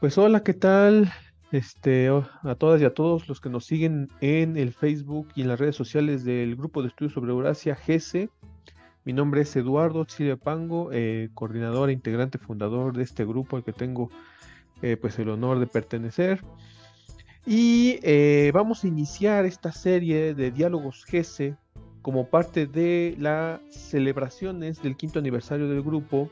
Pues hola, ¿qué tal? A todas y a todos los que nos siguen en el Facebook y en las redes sociales del Grupo de Estudios sobre Eurasia, GESE. Mi nombre es Eduardo Silva Pango, coordinador e integrante fundador de este grupo al que tengo pues el honor de pertenecer. Y vamos a iniciar esta serie de diálogos GESE como parte de las celebraciones del quinto aniversario del grupo,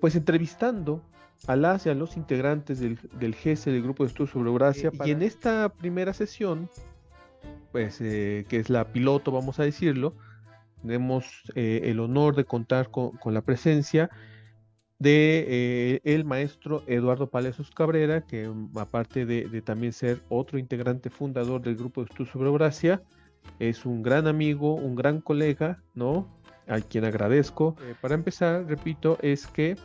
pues entrevistando a las y a los integrantes del GESE, del Grupo de Estudios sobre Eurasia. Y en esta primera sesión, pues que es la piloto, vamos a decirlo, tenemos el honor de contar con la presencia de el maestro Eduardo Palacios Cabrera, que aparte de también ser otro integrante fundador del Grupo de Estudios sobre Eurasia, es un gran amigo, un gran colega, ¿no? A quien agradezco. Para empezar, repito, es que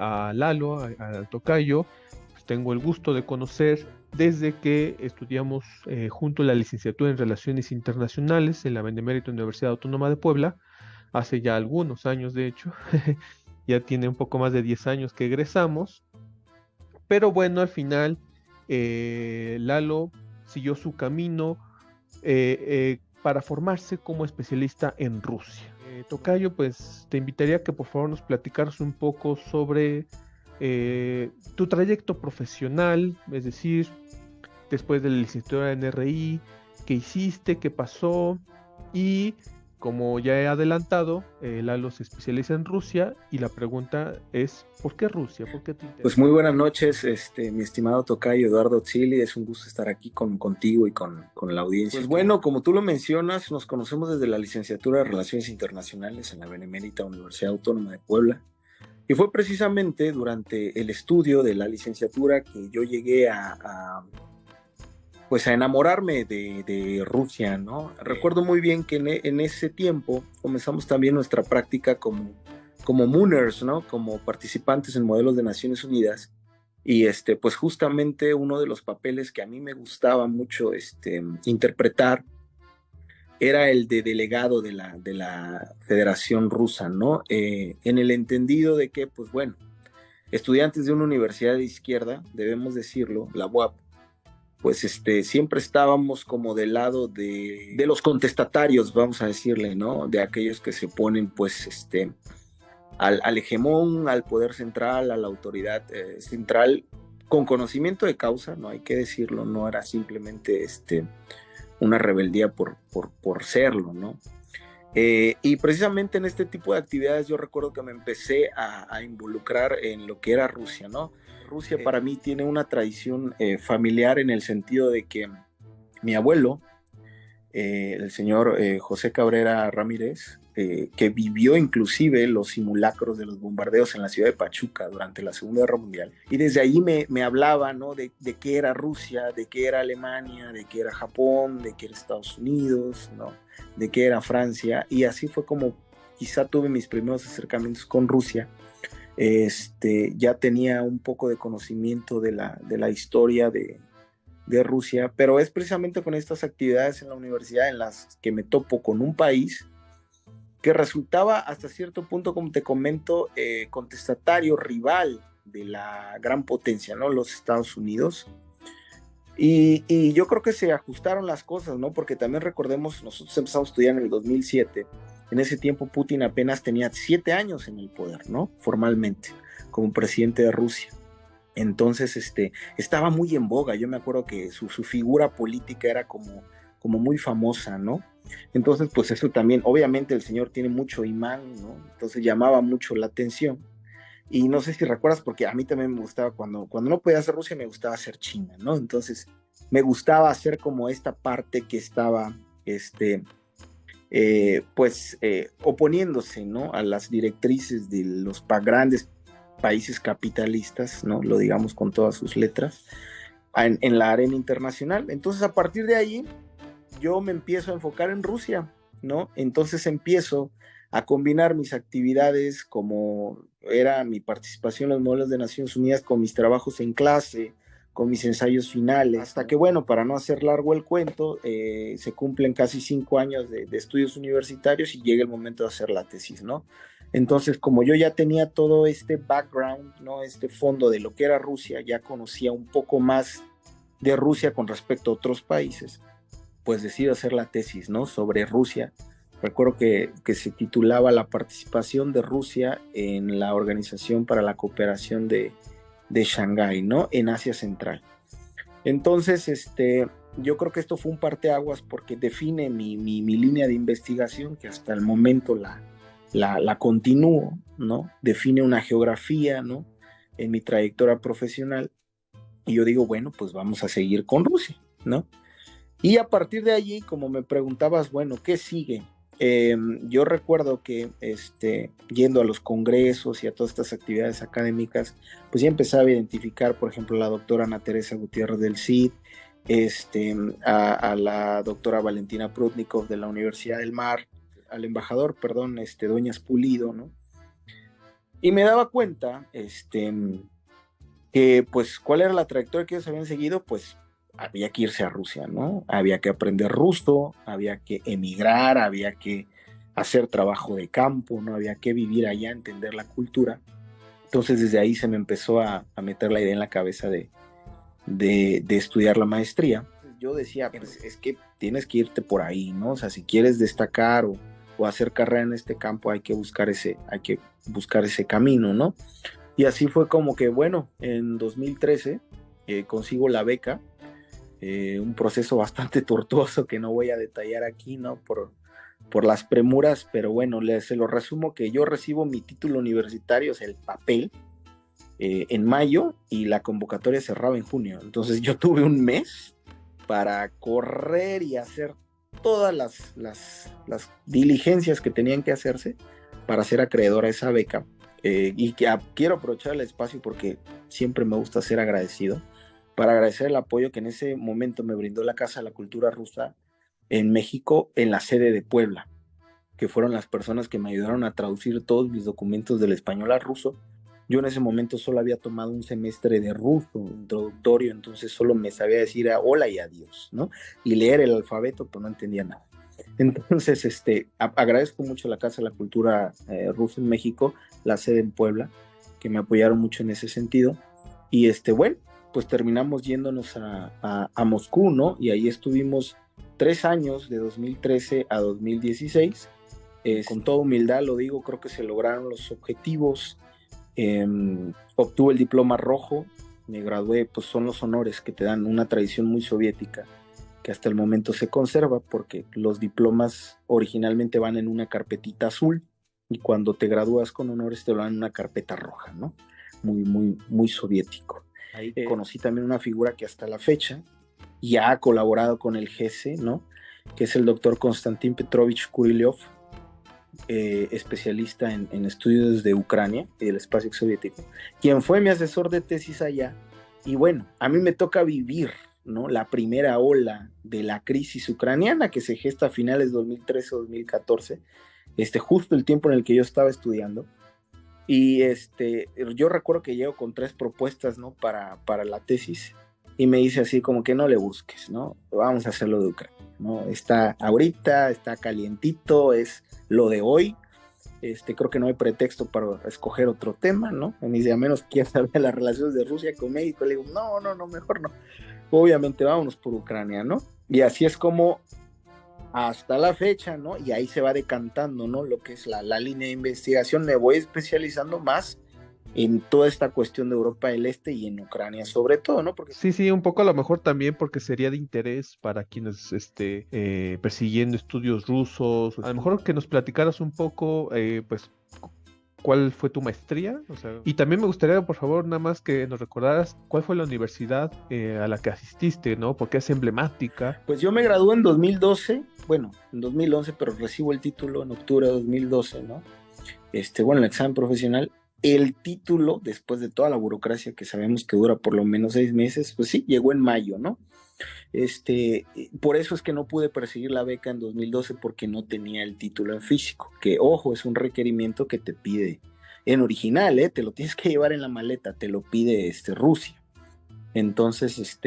a Lalo, al tocayo, pues tengo el gusto de conocer desde que estudiamos juntos la licenciatura en Relaciones Internacionales en la Benemérita Universidad Autónoma de Puebla, hace ya algunos años de hecho. Ya tiene un poco más de 10 años que egresamos, pero bueno, al final Lalo siguió su camino para formarse como especialista en Rusia. Tocayo, pues te invitaría a que por favor nos platicaras un poco sobre tu trayecto profesional, es decir, después de la licenciatura en RI, qué hiciste, qué pasó, y como ya he adelantado, Lalo se especializa en Rusia y la pregunta es, ¿por qué Rusia? ¿Por qué te Pues interesa? muy buenas noches, mi estimado tocayo Eduardo Otzili. Es un gusto estar aquí contigo y con la audiencia. Pues bueno, como tú lo mencionas, nos conocemos desde la licenciatura de Relaciones Internacionales en la Benemérita Universidad Autónoma de Puebla. Y fue precisamente durante el estudio de la licenciatura que yo llegué pues a enamorarme de Rusia, ¿no? Recuerdo muy bien que en ese tiempo comenzamos también nuestra práctica como Mooners, ¿no? Como participantes en modelos de Naciones Unidas. Y pues justamente uno de los papeles que a mí me gustaba mucho interpretar era el de delegado de la Federación Rusa, ¿no? En el entendido de que, pues bueno, estudiantes de una universidad de izquierda, debemos decirlo, la UAP, pues siempre estábamos como del lado de los contestatarios, vamos a decirle, ¿no? De aquellos que se oponen, pues, al hegemón, al poder central, a la autoridad central, con conocimiento de causa, no hay que decirlo, no era simplemente una rebeldía por serlo, ¿no? Y precisamente en este tipo de actividades yo recuerdo que me empecé a involucrar en lo que era Rusia, ¿no? Rusia para mí tiene una tradición familiar en el sentido de que mi abuelo, el señor José Cabrera Ramírez, que vivió inclusive los simulacros de los bombardeos en la ciudad de Pachuca durante la Segunda Guerra Mundial. Y desde ahí me hablaba, ¿no? de qué era Rusia, de qué era Alemania, de qué era Japón, de qué era Estados Unidos, ¿no? De qué era Francia. Y así fue como quizá tuve mis primeros acercamientos con Rusia. Ya tenía un poco de conocimiento de la historia de Rusia, pero es precisamente con estas actividades en la universidad en las que me topo con un país que resultaba hasta cierto punto, como te comento, contestatario, rival de la gran potencia, ¿no? Los Estados Unidos. Y yo creo que se ajustaron las cosas, ¿no? Porque también recordemos, nosotros empezamos a estudiar en el 2007. En ese tiempo Putin apenas tenía 7 años en el poder, ¿no? Formalmente, como presidente de Rusia. Entonces, estaba muy en boga. Yo me acuerdo que su figura política era como muy famosa, ¿no? Entonces, pues eso también, obviamente el señor tiene mucho imán, ¿no? Entonces llamaba mucho la atención. Y no sé si recuerdas, porque a mí también me gustaba, cuando no podía hacer Rusia, me gustaba hacer China, ¿no? Entonces, me gustaba hacer como esta parte que estaba, oponiéndose, ¿no? A las directrices de los grandes países capitalistas, ¿no? Lo digamos con todas sus letras, en la arena internacional. Entonces, a partir de ahí, yo me empiezo a enfocar en Rusia, ¿no? Entonces empiezo a combinar mis actividades como era mi participación en los modelos de Naciones Unidas con mis trabajos en clase, con mis ensayos finales, hasta que, bueno, para no hacer largo el cuento, se cumplen casi 5 años de estudios universitarios y llega el momento de hacer la tesis, ¿no? Entonces, como yo ya tenía todo este background, ¿no? Este fondo de lo que era Rusia, ya conocía un poco más de Rusia con respecto a otros países, pues decido hacer la tesis, ¿no? Sobre Rusia. Recuerdo que se titulaba La participación de Rusia en la Organización para la Cooperación de Shanghái, ¿no? En Asia Central. Entonces, yo creo que esto fue un parteaguas porque define mi línea de investigación, que hasta el momento la continúo, ¿no? Define una geografía, ¿no? En mi trayectoria profesional. Y yo digo, bueno, pues vamos a seguir con Rusia, ¿no? Y a partir de allí, como me preguntabas, bueno, ¿qué sigue? Yo recuerdo que yendo a los congresos y a todas estas actividades académicas, pues ya empezaba a identificar, por ejemplo, a la doctora Ana Teresa Gutiérrez del CID, a la doctora Valentina Prudnikov de la Universidad del Mar, al embajador, perdón, Dueñas Pulido, ¿no? Y me daba cuenta, que pues, ¿cuál era la trayectoria que ellos habían seguido? Pues había que irse a Rusia, ¿no? Había que aprender ruso, había que emigrar, había que hacer trabajo de campo, ¿no? Había que vivir allá, entender la cultura. Entonces desde ahí se me empezó a meter la idea en la cabeza de estudiar la maestría. Yo decía, pues es que tienes que irte por ahí, ¿no? O sea, si quieres destacar o hacer carrera en este campo, hay que buscar ese camino, ¿no? Y así fue como que, bueno, en 2013 consigo la beca, un proceso bastante tortuoso que no voy a detallar aquí, ¿no? Por las premuras, pero bueno, se lo resumo que yo recibo mi título universitario, o sea, el papel, en mayo y la convocatoria cerraba en junio. Entonces yo tuve un mes para correr y hacer todas las diligencias que tenían que hacerse para ser acreedor a esa beca. Y que quiero aprovechar el espacio porque siempre me gusta ser agradecido, para agradecer el apoyo que en ese momento me brindó la Casa de la Cultura Rusa en México, en la sede de Puebla, que fueron las personas que me ayudaron a traducir todos mis documentos del español al ruso. Yo en ese momento solo había tomado un semestre de ruso introductorio, entonces solo me sabía decir hola y adiós, ¿no? Y leer el alfabeto, pues no entendía nada. Entonces, agradezco mucho a la Casa de la Cultura Rusa en México, la sede en Puebla, que me apoyaron mucho en ese sentido. Y bueno, pues terminamos yéndonos a Moscú, ¿no? Y ahí estuvimos 3 años, de 2013 a 2016. Con toda humildad lo digo, creo que se lograron los objetivos. Obtuve el diploma rojo, me gradué, pues son los honores que te dan, una tradición muy soviética que hasta el momento se conserva, porque los diplomas originalmente van en una carpetita azul y cuando te gradúas con honores te lo dan en una carpeta roja, ¿no? Muy, muy, muy soviético. Ahí conocí también una figura que hasta la fecha ya ha colaborado con el GESE, ¿no? Que es el doctor Konstantin Petrovich Kurilyov, especialista en estudios de Ucrania y del espacio soviético, quien fue mi asesor de tesis allá. Y bueno, a mí me toca vivir, ¿no? La primera ola de la crisis ucraniana que se gesta a finales de 2013-2014, justo el tiempo en el que yo estaba estudiando. Y yo recuerdo que llego con 3 propuestas, ¿no? Para la tesis, y me dice así como que no le busques, ¿no? Vamos a hacerlo de Ucrania, ¿no? Está ahorita, está calientito, es lo de hoy. Creo que no hay pretexto para escoger otro tema, ¿no? Me dice, a menos que quieras saber las relaciones de Rusia con México. Le digo, no, mejor no. Obviamente vámonos por Ucrania, ¿no? Y así es como hasta la fecha, ¿no? Y ahí se va decantando, ¿no? Lo que es la línea de investigación. Me voy especializando más en toda esta cuestión de Europa del Este y en Ucrania sobre todo, ¿no? Porque Sí, un poco a lo mejor también porque sería de interés para quienes persiguiendo estudios rusos. A lo mejor que nos platicaras un poco, pues, ¿cuál fue tu maestría? O sea, y también me gustaría, por favor, nada más que nos recordaras cuál fue la universidad a la que asististe, ¿no? Porque es emblemática. Pues yo me gradué en 2012, bueno, en 2011, pero recibo el título en octubre de 2012, ¿no? Bueno, el examen profesional. El título, después de toda la burocracia que sabemos que dura por lo menos 6 meses, pues sí, llegó en mayo, ¿no? Por eso es que no pude perseguir la beca en 2012 porque no tenía el título en físico, que ojo, es un requerimiento que te pide en original, te lo tienes que llevar en la maleta, te lo pide Rusia. Entonces,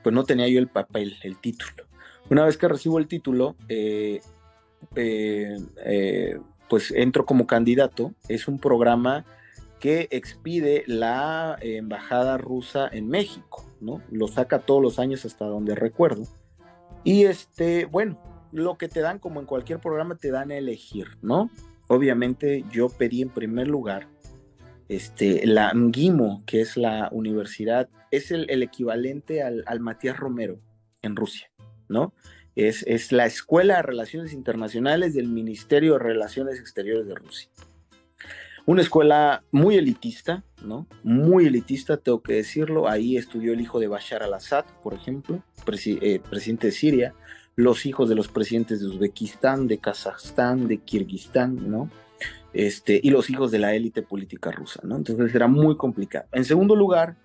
pues no tenía yo el papel, el título. Una vez que recibo el título, pues entro como candidato. Es un programa que expide la embajada rusa en México, ¿no? Lo saca todos los años hasta donde recuerdo. Y bueno, lo que te dan, como en cualquier programa, te dan a elegir, ¿no? Obviamente yo pedí en primer lugar la MGIMO, que es la universidad, es el equivalente al Matías Romero en Rusia, ¿no? Es la Escuela de Relaciones Internacionales del Ministerio de Relaciones Exteriores de Rusia. Una escuela muy elitista, ¿no? Muy elitista, tengo que decirlo. Ahí estudió el hijo de Bashar al-Assad, por ejemplo, presidente de Siria, los hijos de los presidentes de Uzbekistán, de Kazajstán, de Kirguistán, ¿no? Y los hijos de la élite política rusa, ¿no? Entonces era muy complicado. En segundo lugar,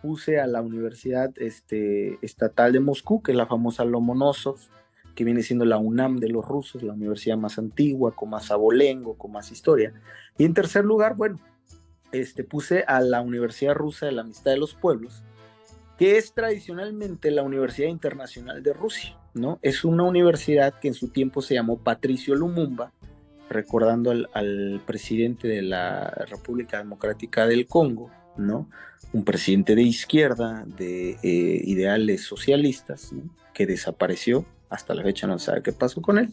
puse a la Universidad Estatal de Moscú, que es la famosa Lomonosov, que viene siendo la UNAM de los rusos, la universidad más antigua, con más abolengo, con más historia. Y en tercer lugar, bueno, puse a la Universidad Rusa de la Amistad de los Pueblos, que es tradicionalmente la Universidad Internacional de Rusia, ¿no? Es una universidad que en su tiempo se llamó Patricio Lumumba, recordando al presidente de la República Democrática del Congo, ¿no? Un presidente de izquierda, de ideales socialistas, ¿no? Que desapareció, hasta la fecha no se sabe qué pasó con él,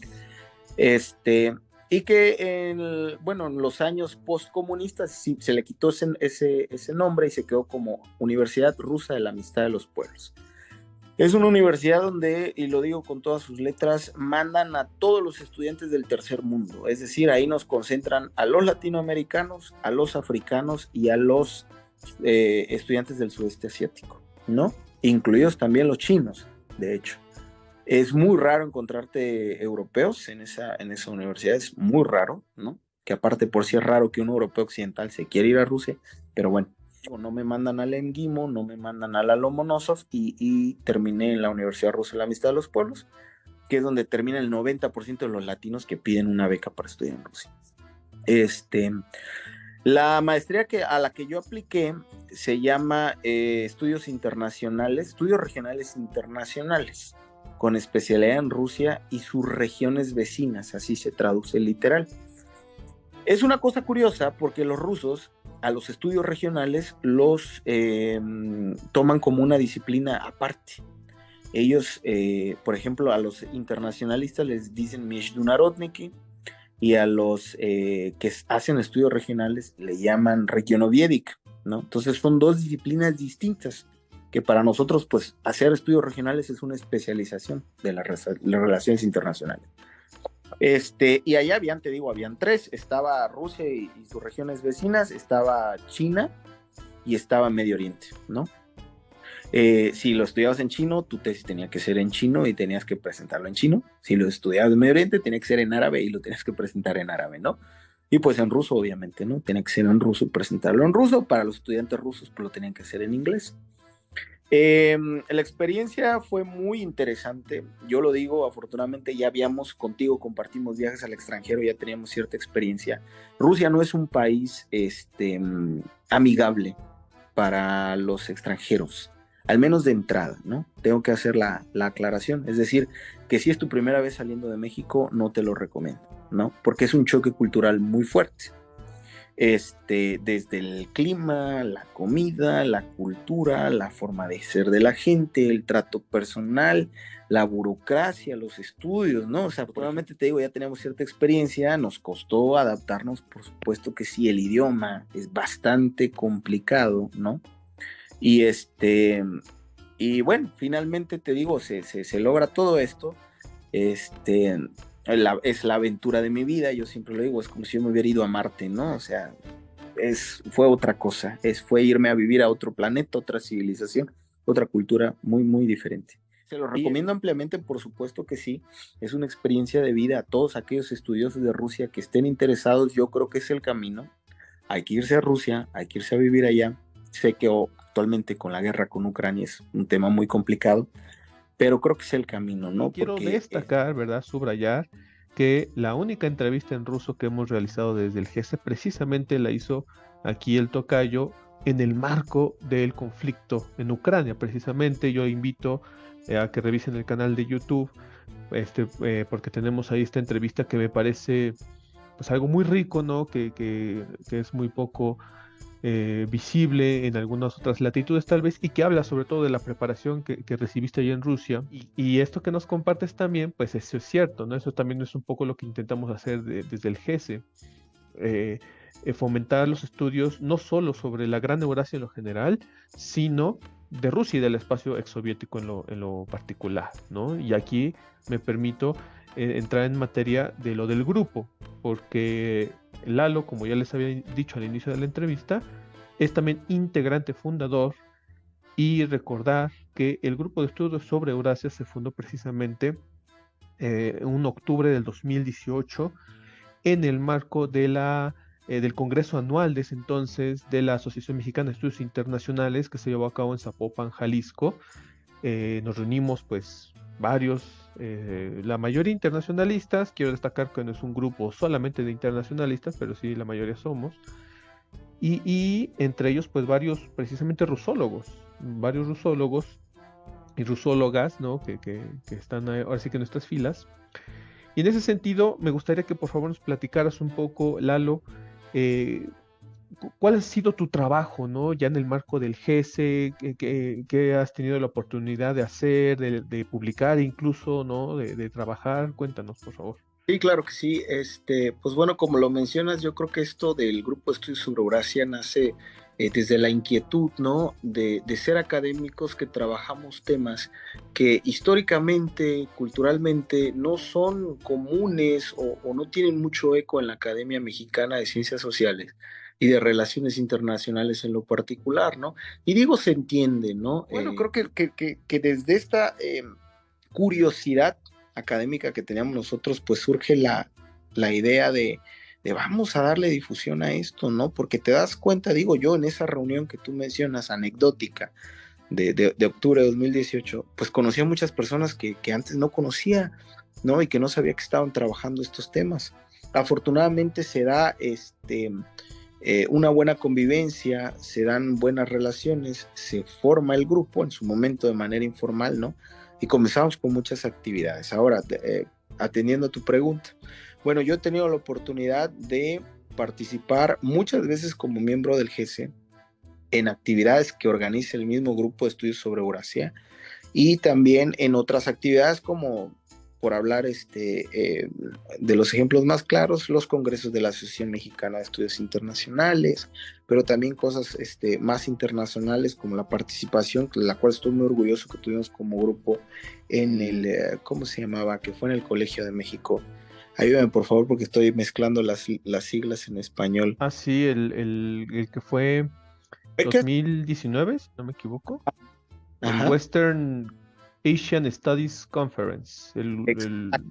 y que en los años postcomunistas sí, se le quitó ese nombre y se quedó como Universidad Rusa de la Amistad de los Pueblos. Es una universidad donde, y lo digo con todas sus letras, mandan a todos los estudiantes del tercer mundo. Es decir, ahí nos concentran a los latinoamericanos, a los africanos y a los estudiantes del sudeste asiático, ¿no? Incluidos también los chinos, de hecho. Es muy raro encontrarte europeos en esa universidad, es muy raro, ¿no? Que aparte, por si es raro que un europeo occidental se quiera ir a Rusia, pero bueno. No me mandan al MGIMO, no me mandan a la Lomonosov y terminé en la Universidad Rusa de la Amistad de los Pueblos, que es donde termina el 90% de los latinos que piden una beca para estudiar en Rusia. La maestría a la que yo apliqué se llama Estudios Regionales Internacionales, con especialidad en Rusia y sus regiones vecinas, así se traduce literal. Es una cosa curiosa porque los rusos a los estudios regionales los toman como una disciplina aparte. Ellos, por ejemplo, a los internacionalistas les dicen Международники y a los que hacen estudios regionales le llaman Regionoviedic, ¿no? Entonces son dos disciplinas distintas que para nosotros, pues, hacer estudios regionales es una especialización de las relaciones internacionales. Y allá habían tres, estaba Rusia y sus regiones vecinas, estaba China y estaba Medio Oriente, ¿no? Si lo estudiabas en chino, tu tesis tenía que ser en chino y tenías que presentarlo en chino. Si lo estudiabas en Medio Oriente, tenía que ser en árabe y lo tenías que presentar en árabe, ¿no? Y pues en ruso, obviamente, ¿no? Tenía que ser en ruso y presentarlo en ruso. Para los estudiantes rusos, pues lo tenían que hacer en inglés. La experiencia fue muy interesante. Yo lo digo, afortunadamente ya contigo compartimos viajes al extranjero, ya teníamos cierta experiencia. Rusia no es un país amigable para los extranjeros, al menos de entrada, ¿no? Tengo que hacer la aclaración, es decir, que si es tu primera vez saliendo de México, no te lo recomiendo, ¿no? Porque es un choque cultural muy fuerte. Desde el clima, la comida, la cultura, la forma de ser de la gente, el trato personal, la burocracia, los estudios, ¿no? O sea, probablemente te digo, ya tenemos cierta experiencia, nos costó adaptarnos, por supuesto que sí, el idioma es bastante complicado, ¿no? Y bueno, finalmente te digo, se logra todo esto, es la aventura de mi vida, yo siempre lo digo, es como si yo me hubiera ido a Marte, ¿no? O sea, fue otra cosa, fue irme a vivir a otro planeta, otra civilización, otra cultura muy, muy diferente. Se lo recomiendo ampliamente, por supuesto que sí, es una experiencia de vida a todos aquellos estudiosos de Rusia que estén interesados, yo creo que es el camino, hay que irse a Rusia, hay que irse a vivir allá, sé que actualmente con la guerra con Ucrania es un tema muy complicado, pero creo que es el camino, ¿no? Quiero destacar, ¿verdad? Subrayar que la única entrevista en ruso que hemos realizado desde el GESE precisamente la hizo aquí el tocayo en el marco del conflicto en Ucrania. Precisamente yo invito a que revisen el canal de YouTube, porque tenemos ahí esta entrevista que me parece pues algo muy rico, ¿no? Que es muy poco visible en algunas otras latitudes tal vez, y que habla sobre todo de la preparación que recibiste allá en Rusia. Y esto que nos compartes también, pues eso es cierto, ¿no? Eso también es un poco lo que intentamos hacer desde el GESE. eh, Fomentar los estudios no solo sobre la Gran Eurasia en lo general, sino de Rusia y del espacio exsoviético en lo particular, ¿no? Y aquí me permito entrar en materia de lo del grupo, porque Lalo, como ya les había dicho al inicio de la entrevista, es también integrante fundador, y recordar que el grupo de estudios sobre Eurasia se fundó precisamente en octubre del 2018 en el marco del Congreso Anual de ese entonces de la Asociación Mexicana de Estudios Internacionales, que se llevó a cabo en Zapopan, Jalisco. Nos reunimos pues varios, la mayoría internacionalistas. Quiero destacar que no es un grupo solamente de internacionalistas, pero sí la mayoría somos. Y entre ellos pues varios precisamente rusólogos, varios rusólogos y rusólogas, ¿no? Que están ahora sí que en nuestras filas. Y en ese sentido, me gustaría que por favor nos platicaras un poco, Lalo, eh, cuál ha sido tu trabajo, ¿no? Ya en el marco del GESE, qué has tenido la oportunidad de hacer, de publicar incluso, ¿no? De trabajar. Cuéntanos, por favor. Sí, claro que sí. Pues bueno, como lo mencionas, yo creo que esto del grupo de estudios sobre Eurasia nace desde la inquietud, ¿no? De ser académicos que trabajamos temas que históricamente, culturalmente, no son comunes o no tienen mucho eco en la Academia Mexicana de Ciencias Sociales y de Relaciones Internacionales en lo particular, ¿no? Y digo, se entiende, ¿no? Bueno, creo que desde esta curiosidad académica que teníamos nosotros, pues surge la idea de vamos a darle difusión a esto, ¿no? Porque te das cuenta, digo yo, en esa reunión que tú mencionas, anecdótica, de octubre de 2018, pues conocí a muchas personas que antes no conocía, ¿no? Y que no sabía que estaban trabajando estos temas. Afortunadamente se da una buena convivencia, se dan buenas relaciones, se forma el grupo en su momento de manera informal, ¿no? Y comenzamos con muchas actividades. Ahora, atendiendo a tu pregunta, bueno, yo he tenido la oportunidad de participar muchas veces como miembro del GESE en actividades que organiza el mismo grupo de estudios sobre Eurasia y también en otras actividades como, por hablar de los ejemplos más claros, los congresos de la Asociación Mexicana de Estudios Internacionales, pero también cosas más internacionales como la participación, la cual estoy muy orgulloso que tuvimos como grupo en el, ¿cómo se llamaba? Que fue en el Colegio de México. Ayúdame por favor porque estoy mezclando las siglas en español. Ah, sí, el que fue ¿Becas? 2019, si no me equivoco. El Ajá. Western Asian Studies Conference, el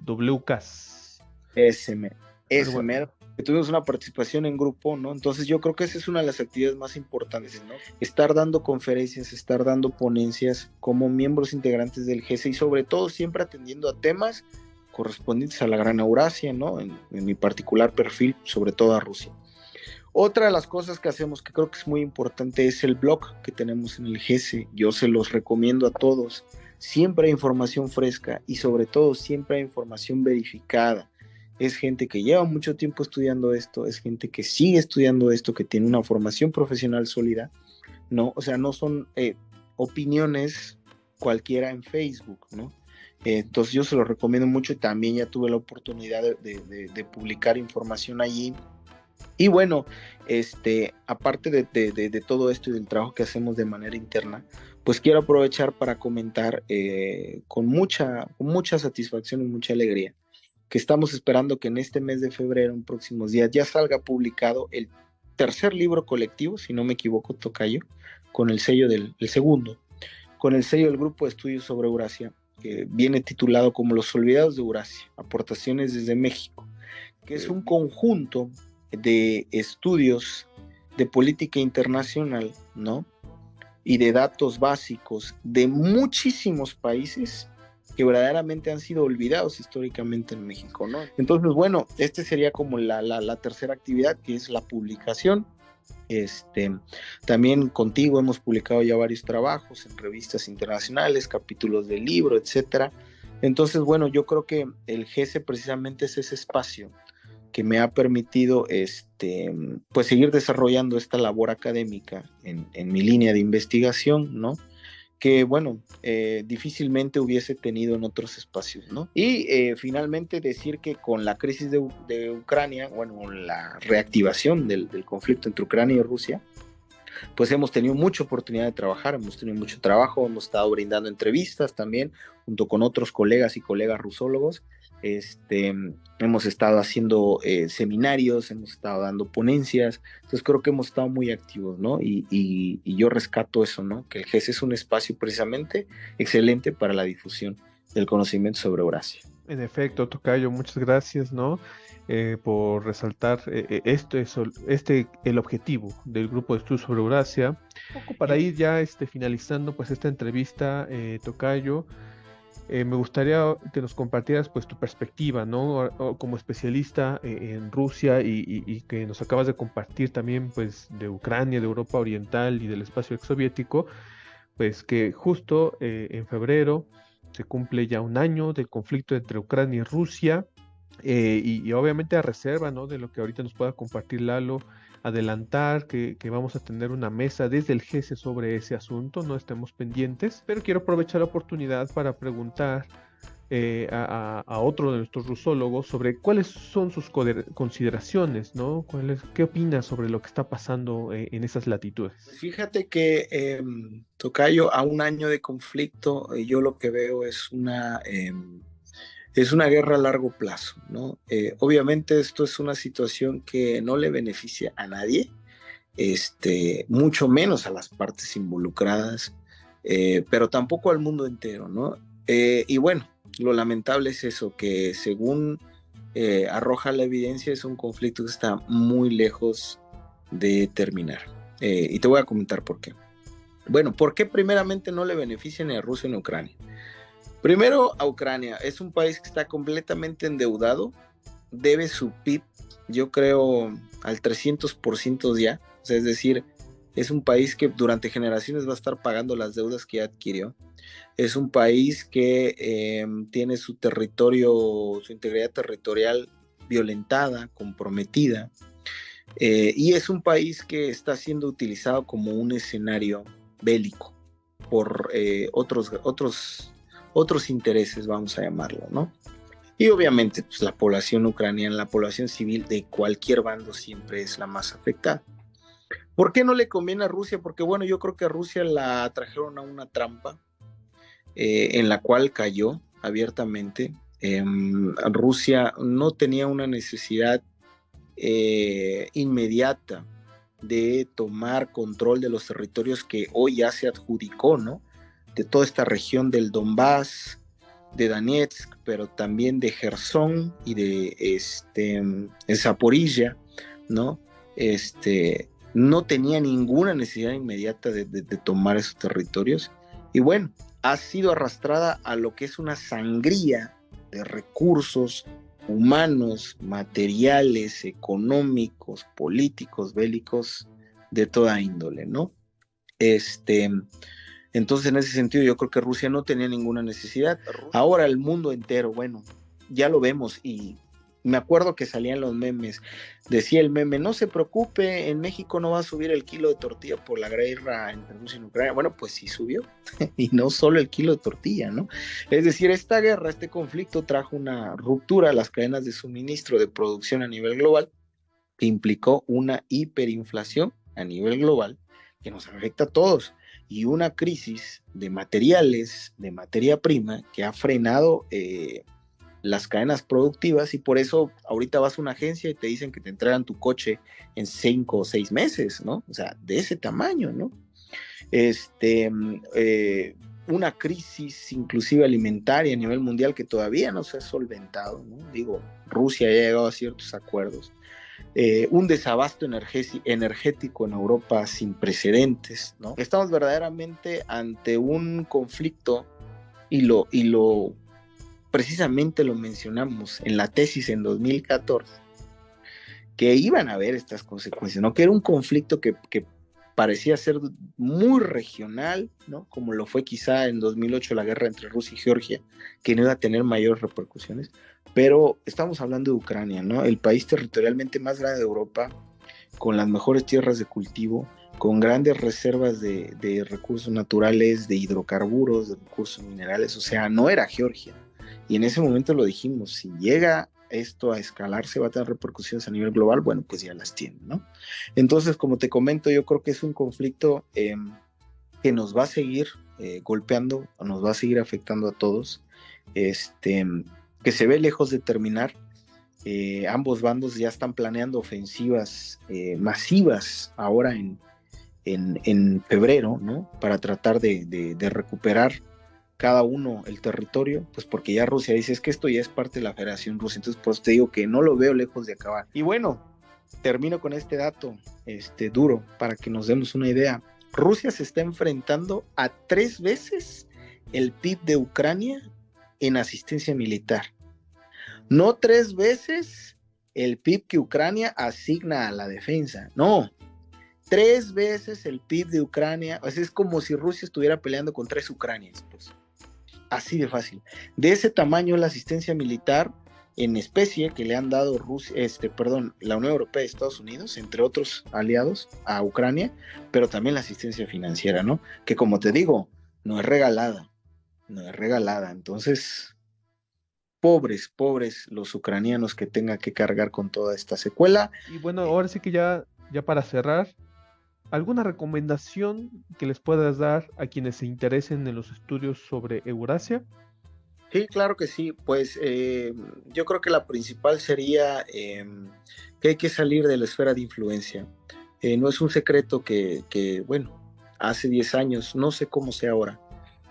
WCAS. Ese, me- Algo, ese mero. Que tuvimos una participación en grupo, ¿no? Entonces yo creo que esa es una de las actividades más importantes, ¿no? Estar dando conferencias, estar dando ponencias como miembros integrantes del GESE y sobre todo siempre atendiendo a temas correspondientes a la Gran Eurasia, ¿no? En mi particular perfil, sobre todo a Rusia. Otra de las cosas que hacemos que creo que es muy importante es el blog que tenemos en el GESE. Yo se los recomiendo a todos. Siempre hay información fresca y sobre todo siempre hay información verificada. Es gente que lleva mucho tiempo estudiando esto, es gente que sigue estudiando esto, que tiene una formación profesional sólida, ¿no? O sea, no son opiniones cualquiera en Facebook, ¿no? Entonces yo se los recomiendo mucho y también ya tuve la oportunidad de publicar información allí. Y bueno, aparte de todo esto y del trabajo que hacemos de manera interna, pues quiero aprovechar para comentar con mucha satisfacción y mucha alegría que estamos esperando que en este mes de febrero, en próximos días, ya salga publicado el tercer libro colectivo, si no me equivoco, Tocayo, con el sello el segundo, con el sello del Grupo de Estudios sobre Eurasia, que viene titulado como Los Olvidados de Eurasia, aportaciones desde México, que es un conjunto de estudios de política internacional, ¿no? Y de datos básicos de muchísimos países que verdaderamente han sido olvidados históricamente en México, ¿no? Entonces, bueno, sería como la tercera actividad, que es la publicación. También contigo hemos publicado ya varios trabajos en revistas internacionales, capítulos del libro, etcétera. Entonces, bueno, yo creo que el GESE precisamente es ese espacio que me ha permitido pues seguir desarrollando esta labor académica en mi línea de investigación, ¿no? Que bueno, difícilmente hubiese tenido en otros espacios, ¿no? Y finalmente decir que con la crisis de Ucrania, bueno, la reactivación del conflicto entre Ucrania y Rusia, pues hemos tenido mucha oportunidad de trabajar, hemos tenido mucho trabajo, hemos estado brindando entrevistas también, junto con otros colegas y colegas rusólogos. Hemos estado haciendo seminarios, hemos estado dando ponencias, entonces creo que hemos estado muy activos, ¿no? Y yo rescato eso, ¿no? Que el GES es un espacio precisamente excelente para la difusión del conocimiento sobre Eurasia. En efecto, tocayo, muchas gracias, ¿no? Por resaltar el objetivo del grupo de estudios sobre Eurasia. Un poco para ir ya finalizando pues esta entrevista, tocayo, me gustaría que nos compartieras pues tu perspectiva, ¿no? Como especialista en Rusia y que nos acabas de compartir también pues de Ucrania, de Europa Oriental y del espacio exsoviético, pues que justo en febrero se cumple ya un año del conflicto entre Ucrania y Rusia, y obviamente a reserva, ¿no? De lo que ahorita nos pueda compartir Lalo, adelantar que vamos a tener una mesa desde el GESE sobre ese asunto, no estemos pendientes, pero quiero aprovechar la oportunidad para preguntar a otro de nuestros rusólogos sobre cuáles son sus consideraciones, ¿no? ¿Qué opinas sobre lo que está pasando en esas latitudes? Fíjate que, tocayo, a un año de conflicto, yo lo que veo es una guerra a largo plazo, ¿no? Obviamente esto es una situación que no le beneficia a nadie, mucho menos a las partes involucradas, pero tampoco al mundo entero, ¿no? Y bueno, lo lamentable es eso, que según arroja la evidencia, es un conflicto que está muy lejos de terminar. Y te voy a comentar por qué. Bueno, ¿por qué primeramente no le beneficia ni a Rusia ni a Ucrania? Primero, a Ucrania. Es un país que está completamente endeudado, debe su PIB, yo creo, al 300% ya. O sea, es decir, es un país que durante generaciones va a estar pagando las deudas que ya adquirió. Es un país que tiene su territorio, su integridad territorial violentada, comprometida. Y es un país que está siendo utilizado como un escenario bélico por otros intereses, vamos a llamarlo, ¿no? Y obviamente pues, la población ucraniana, la población civil de cualquier bando siempre es la más afectada. ¿Por qué no le conviene a Rusia? Porque bueno, yo creo que a Rusia la trajeron a una trampa en la cual cayó abiertamente. Rusia no tenía una necesidad inmediata de tomar control de los territorios que hoy ya se adjudicó, ¿no? De toda esta región del Donbass, de Donetsk, pero también de Gerson y de Zaporilla, ¿no? No tenía ninguna necesidad inmediata de tomar esos territorios. Y bueno, ha sido arrastrada a lo que es una sangría de recursos humanos, materiales, económicos, políticos, bélicos, de toda índole, ¿no? Entonces, en ese sentido, yo creo que Rusia no tenía ninguna necesidad. Ahora el mundo entero, bueno, ya lo vemos y me acuerdo que salían los memes. Decía el meme, no se preocupe, en México no va a subir el kilo de tortilla por la guerra entre Rusia y Ucrania. Bueno, pues sí subió, y no solo el kilo de tortilla, ¿no? Es decir, esta guerra, este conflicto trajo una ruptura a las cadenas de suministro de producción a nivel global, que implicó una hiperinflación a nivel global, que nos afecta a todos, y una crisis de materiales, de materia prima, que ha frenado las cadenas productivas, y por eso ahorita vas a una agencia y te dicen que te entregan tu coche en 5 o 6 meses, ¿no? O sea, de ese tamaño, ¿no? Una crisis inclusive alimentaria a nivel mundial que todavía no se ha solventado, ¿no? Digo, Rusia ya ha llegado a ciertos acuerdos. Un desabasto energético en Europa sin precedentes, ¿no? Estamos verdaderamente ante un conflicto y lo precisamente lo mencionamos en la tesis en 2014, que iban a haber estas consecuencias, ¿no? Que era un conflicto que parecía ser muy regional, ¿no? Como lo fue quizá en 2008 la guerra entre Rusia y Georgia, que no iba a tener mayores repercusiones, pero estamos hablando de Ucrania, ¿no? El país territorialmente más grande de Europa, con las mejores tierras de cultivo, con grandes reservas de recursos naturales, de hidrocarburos, de recursos minerales, o sea, no era Georgia. Y en ese momento lo dijimos, si llega esto a escalarse, va a tener repercusiones a nivel global, bueno, pues ya las tiene, ¿no? Entonces, como te comento, yo creo que es un conflicto que nos va a seguir golpeando, nos va a seguir afectando a todos, que se ve lejos de terminar. Ambos bandos ya están planeando ofensivas masivas ahora en febrero, ¿no? Para tratar de recuperar cada uno el territorio, pues porque ya Rusia dice, es que esto ya es parte de la Federación Rusa, entonces pues te digo que no lo veo lejos de acabar. Y bueno, termino con este dato duro para que nos demos una idea. Rusia se está enfrentando a 3 veces el PIB de Ucrania en asistencia militar. No 3 veces el PIB que Ucrania asigna a la defensa, no. 3 veces el PIB de Ucrania, o sea, es como si Rusia estuviera peleando con 3 Ucranias, pues. Así de fácil. De ese tamaño la asistencia militar en especie que le han dado la Unión Europea y Estados Unidos, entre otros aliados, a Ucrania, pero también la asistencia financiera, ¿no? Que como te digo, no es regalada. Entonces, pobres los ucranianos que tengan que cargar con toda esta secuela. Y bueno, ahora sí que ya para cerrar, ¿alguna recomendación que les puedas dar a quienes se interesen en los estudios sobre Eurasia? Sí, claro que sí. Pues yo creo que la principal sería que hay que salir de la esfera de influencia. No es un secreto que, bueno, hace 10 años, no sé cómo sea ahora,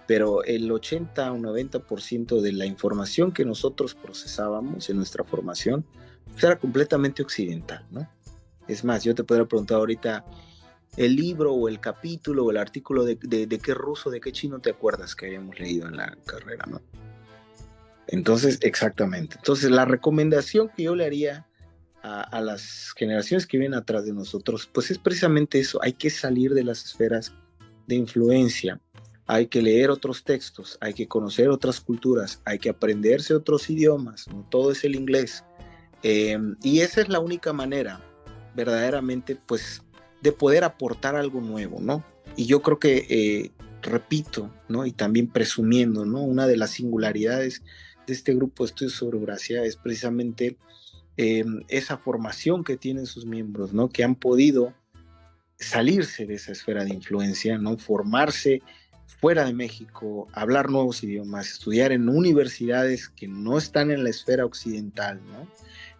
pero el 80 o 90% de la información que nosotros procesábamos en nuestra formación pues era completamente occidental, ¿no? Es más, yo te podría preguntar ahorita el libro o el capítulo o el artículo de qué ruso, de qué chino te acuerdas que habíamos leído en la carrera, ¿no? Entonces, exactamente. Entonces, la recomendación que yo le haría a las generaciones que vienen atrás de nosotros, pues es precisamente eso, hay que salir de las esferas de influencia, hay que leer otros textos, hay que conocer otras culturas, hay que aprenderse otros idiomas, no todo es el inglés. Y esa es la única manera, verdaderamente, pues, de poder aportar algo nuevo, ¿no? Y yo creo que, repito, ¿no? Y también presumiendo, ¿no? Una de las singularidades de este grupo de estudios sobre Eurasia es precisamente esa formación que tienen sus miembros, ¿no? Que han podido salirse de esa esfera de influencia, ¿no? Formarse fuera de México, hablar nuevos idiomas, estudiar en universidades que no están en la esfera occidental, ¿no?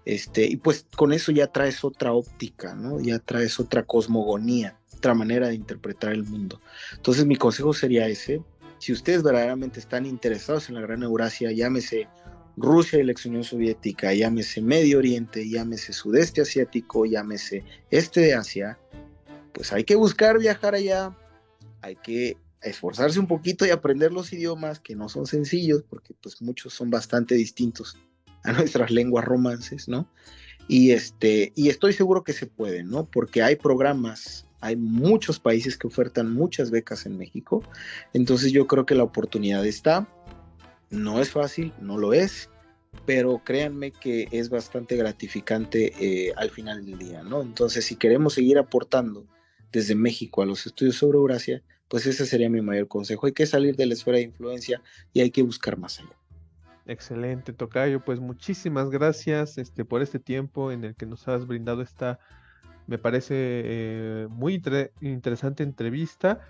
Y pues con eso ya traes otra óptica, ¿no? Ya traes otra cosmogonía, otra manera de interpretar el mundo. Entonces mi consejo sería ese. Si ustedes verdaderamente están interesados en la Gran Eurasia, llámese Rusia y la ex Unión Soviética, llámese Medio Oriente, llámese Sudeste Asiático, llámese Este de Asia, pues hay que buscar viajar allá, hay que esforzarse un poquito y aprender los idiomas que no son sencillos, porque pues muchos son bastante distintos a nuestras lenguas romances, ¿no? Y estoy seguro que se puede, ¿no? Porque hay programas, hay muchos países que ofertan muchas becas en México, entonces yo creo que la oportunidad está, no es fácil, no lo es, pero créanme que es bastante gratificante al final del día, ¿no? Entonces, si queremos seguir aportando desde México a los estudios sobre Eurasia, pues ese sería mi mayor consejo. Hay que salir de la esfera de influencia y hay que buscar más allá. Excelente, tocayo. Pues muchísimas gracias por este tiempo en el que nos has brindado esta, me parece, muy interesante entrevista.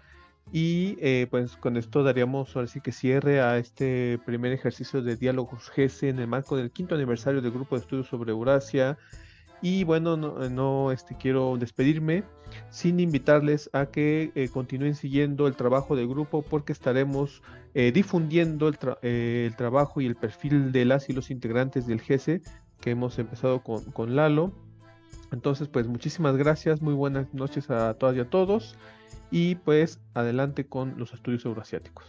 Y pues con esto daríamos ahora sí que cierre a este primer ejercicio de Diálogos GESE en el marco del 5º aniversario del Grupo de Estudios sobre Eurasia. Y bueno, no quiero despedirme sin invitarles a que continúen siguiendo el trabajo del grupo, porque estaremos difundiendo el trabajo y el perfil de las y los integrantes del GESE que hemos empezado con Lalo. Entonces, pues muchísimas gracias, muy buenas noches a todas y a todos, y pues adelante con los estudios euroasiáticos.